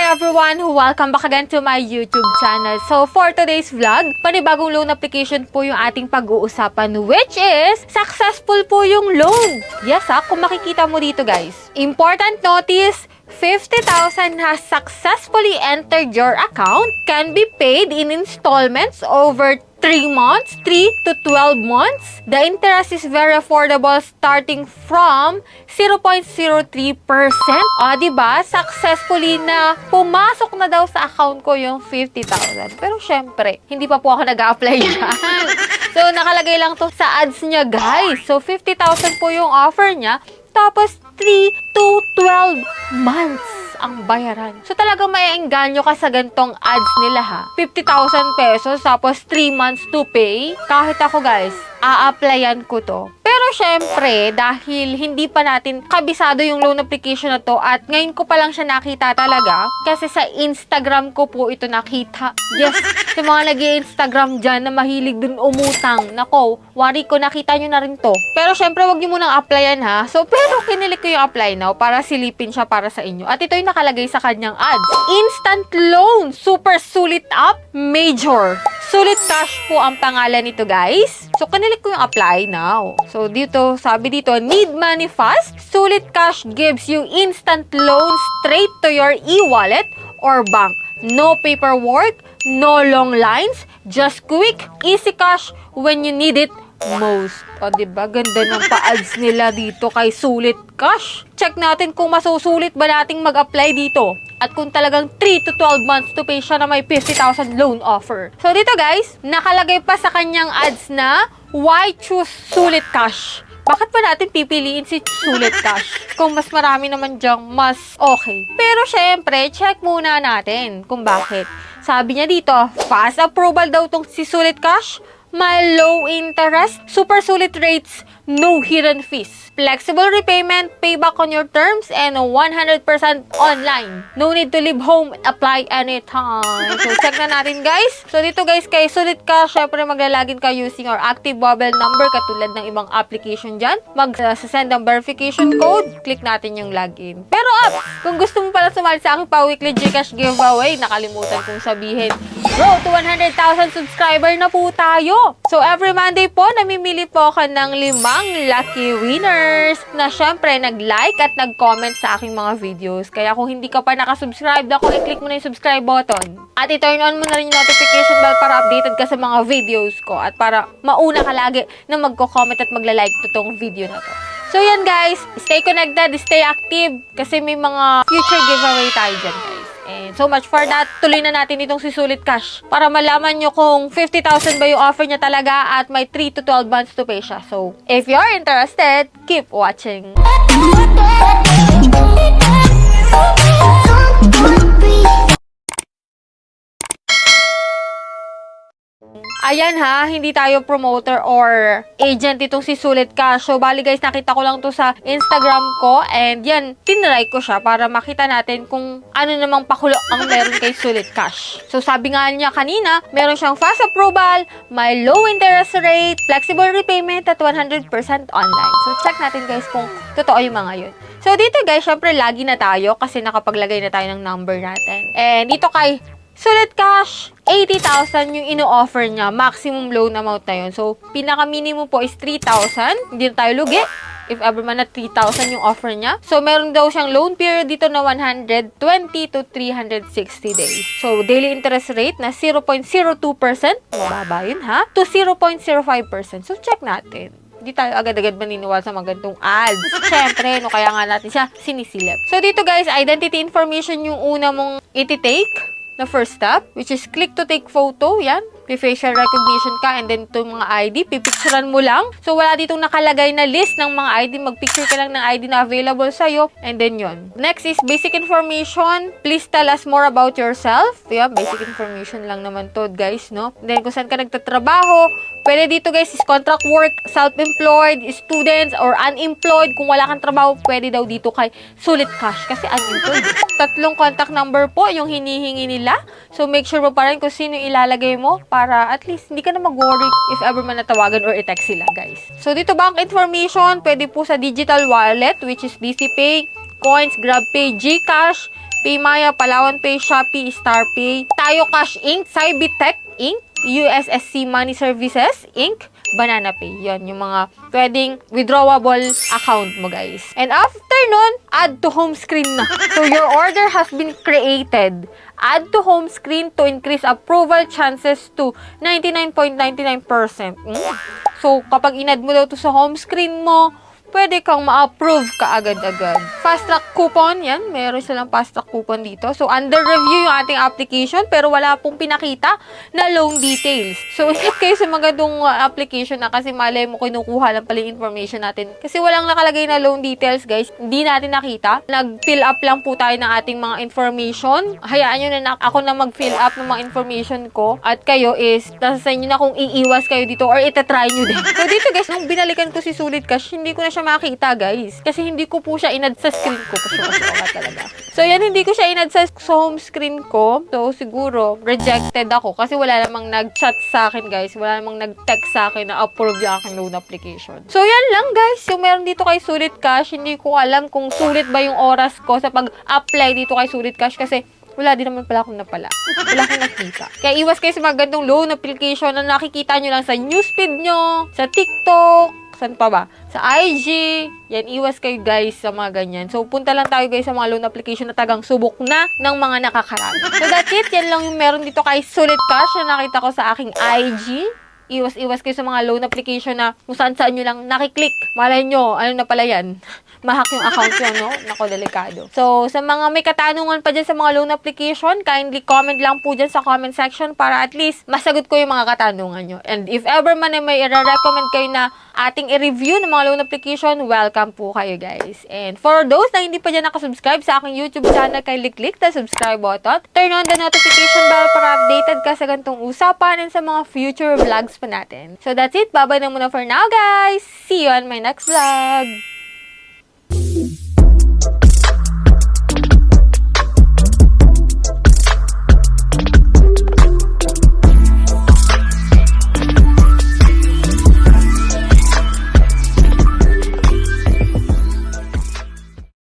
everyone! Welcome back again to my YouTube channel. So, for today's vlog, panibagong loan application po yung ating pag-uusapan, which is successful po yung loan. Yes kung makikita mo dito guys. Important notice, 50,000 has successfully entered your account, can be paid in installments over 3 months, 3 to 12 months. The interest is very affordable starting from 0.03%. Diba? Successfully na pumasok na daw sa account ko yung 50,000. Pero syempre, hindi pa po ako nag-a-apply dyan. So, nakalagay lang to sa ads niya, guys. So, 50,000 po yung offer niya. Tapos, 3 to 12 months ang bayaran. So, talagang maiengganyo ka sa gantong ads nila ha. 50,000 pesos, tapos 3 months to pay. Kahit ako guys, a-applyan ko to. Pero syempre, dahil hindi pa natin kabisado yung loan application na to at ngayon ko pa lang siya nakita talaga kasi sa Instagram ko po ito nakita. Yes, yung mga nag-i-Instagram dyan na mahilig dun umutang. Nako, worry ko nakita nyo na rin to. Pero syempre, wag nyo munang applyan ha. So, pero kinilik ko yung apply now para silipin siya para sa inyo. At ito yung nakalagay sa kanyang ads. Instant loan, super sulit up, major. Sulit Cash po ang pangalan nito guys. So, kanilik ko yung apply now. So, dito, sabi dito, need money fast? Sulit Cash gives you instant loan straight to your e-wallet or bank. No paperwork, no long lines, just quick, easy cash when you need it most. Diba? Ganda ng pa-ads nila dito kay Sulit Cash. Check natin kung masusulit ba nating mag-apply dito. At kung talagang 3 to 12 months to pay siya na may 50,000 loan offer. So, dito guys, nakalagay pa sa kanyang ads na why choose Sulit Cash? Bakit pa natin pipiliin si Sulit Cash? Kung mas marami naman dyang mas okay. Pero syempre, check muna natin kung bakit. Sabi niya dito, fast approval daw tong si Sulit Cash. May low interest, super sulit rates, no hidden fees. Flexible repayment, payback on your terms, and 100% online. No need to leave home, apply anytime. So, check na natin guys. So, dito guys, kay Sulit Cash, syempre maglalagin ka using our active mobile number katulad ng ibang application dyan. Mag-send ang verification code, click natin yung login. Pero kung gusto mo pala sumali sa aking pa-weekly Gcash giveaway, nakalimutan kong sabihin, road to 100,000 subscriber na po tayo. So, every Monday po, namimili po ako ng 5 lucky winners na syempre nag-like at nag-comment sa aking mga videos. Kaya kung hindi ka pa nakasubscribe, ako i-click mo na yung subscribe button. At i-turn on mo na rin yung notification bell para updated ka sa mga videos ko at para mauna ka lagi na magko-comment at magla-like itong video na to. So, yan guys. Stay connected, stay active kasi may mga future giveaway tayo dyan guys. And so much for that. Tuloy na natin itong si Sulit Cash para malaman nyo kung 50,000 ba yung offer niya talaga at may 3 to 12 months to pay siya. So, if you're interested, keep watching. Ayan ha, hindi tayo promoter or agent itong si Sulit Cash. So, bali guys, nakita ko lang to sa Instagram ko and yan, tinry ko siya para makita natin kung ano namang pakulo ang meron kay Sulit Cash. So, sabi nga niya kanina, meron siyang fast approval, may low interest rate, flexible repayment at 100% online. So, check natin guys kung totoo yung mga yun. So, dito guys, syempre lagi na tayo kasi nakapaglagay na tayo ng number natin. And dito kay Sulit Cash, 80,000 yung ino-offer niya. Maximum loan amount na yun. So, pinaka-minimum po is 3,000. Hindi na tayo lugi. If ever man na 3,000 yung offer niya. So, meron daw siyang loan period dito na 120 to 360 days. So, daily interest rate na 0.02%. Mababa yun ha? To 0.05%. So, check natin. Hindi tayo agad-agad maniniwala sa mga ganitong ads. Siyempre, kaya nga natin siya sinisilip. So, dito guys, identity information yung una mong iti-take na first step, which is click to take photo, yan. Facial recognition ka, and then itong mga ID, pipicturean mo lang. So, wala ditong nakalagay na list ng mga ID. Magpicture ka lang ng ID na available sa'yo, and then yon. Next is basic information. Please tell us more about yourself. Yan, basic information lang naman to, guys, no? And then, kung saan ka nagtatrabaho, pwede dito, guys, is contract work, self-employed, students, or unemployed. Kung wala kang trabaho, pwede daw dito kay Sulit Cash, kasi unemployed. 3 contact number po yung hinihingi nila. So, make sure mo pa rin kung sino ilalagay mo para at least hindi ka na mag-worry if ever man natawagan or i-text sila, guys. So, dito bank information, pwede po sa digital wallet, which is DCPay, Coins, GrabPay, GCash, Paymaya, Palawan Pay, Shopee, StarPay, Tayo Cash Inc., Cybitech Inc., USSC Money Services Inc., Banana Pay. Yan, yung mga pwedeng withdrawable account mo, guys. And after nun, add to home screen na. So, your order has been created. Add to home screen to increase approval chances to 99.99%. So, kapag inad mo daw to sa home screen mo, pwede kang ma-approve ka agad-agad. Fast track coupon, yan. Meron silang fast track coupon dito. So, under review yung ating application, pero wala pong pinakita na loan details. So, ingat kayo sa mga ganung application na kasi malay mo kinukuha lang pala yung information natin. Kasi walang nakalagay na loan details, guys. Hindi natin nakita. Nag-fill up lang po tayo ng ating mga information. Hayaan nyo na ako na mag-fill up ng mga information ko. At kayo is, nasa sa inyo na kung iiwas kayo dito or itatry nyo din. So, dito guys, nung binalikan ko si Sulit Cash, hindi ko na siya makita, guys. Kasi hindi ko po siya inad sa screen ko. Talaga. So, yan, hindi ko siya inad sa home screen ko. So, siguro, rejected ako. Kasi wala namang nag-chat sa akin, guys. Wala namang nag-text sa akin na approve yung aking loan application. So, yan lang, guys. Yung meron dito kay Sulit Cash, hindi ko alam kung sulit ba yung oras ko sa pag-apply dito kay Sulit Cash kasi wala din naman pala akong napala. Wala akong nakita. Kaya iwas kayo sa mga gantong loan application na nakikita nyo lang sa newsfeed nyo, sa TikTok, saan pa ba? Sa IG. Yan, iwas kayo guys sa mga ganyan. So, punta lang tayo guys sa mga loan application na tagang subok na ng mga nakakarami. So, that's it. Yan lang yung meron dito kay Sulit Cash na nakita ko sa aking IG. Iwas-iwas kayo sa mga loan application na kung saan-saan nyo lang nakiklik. Malay nyo, ano na pala yan? Mahak yung account nyo, no? Nako, delikado. So, sa mga may katanungan pa dyan sa mga loan application, kindly comment lang po dyan sa comment section para at least masagot ko yung mga katanungan nyo. And if ever man may i-recommend kayo na ating i-review ng mga loan application, welcome po kayo, guys. And for those na hindi pa dyan nakasubscribe sa aking YouTube channel, kindly click the subscribe button. Turn on the notification bell para updated ka sa ganitong usapan and sa mga future vlogs pa natin. So, that's it. Bye-bye na muna for now, guys. See you on my next vlog.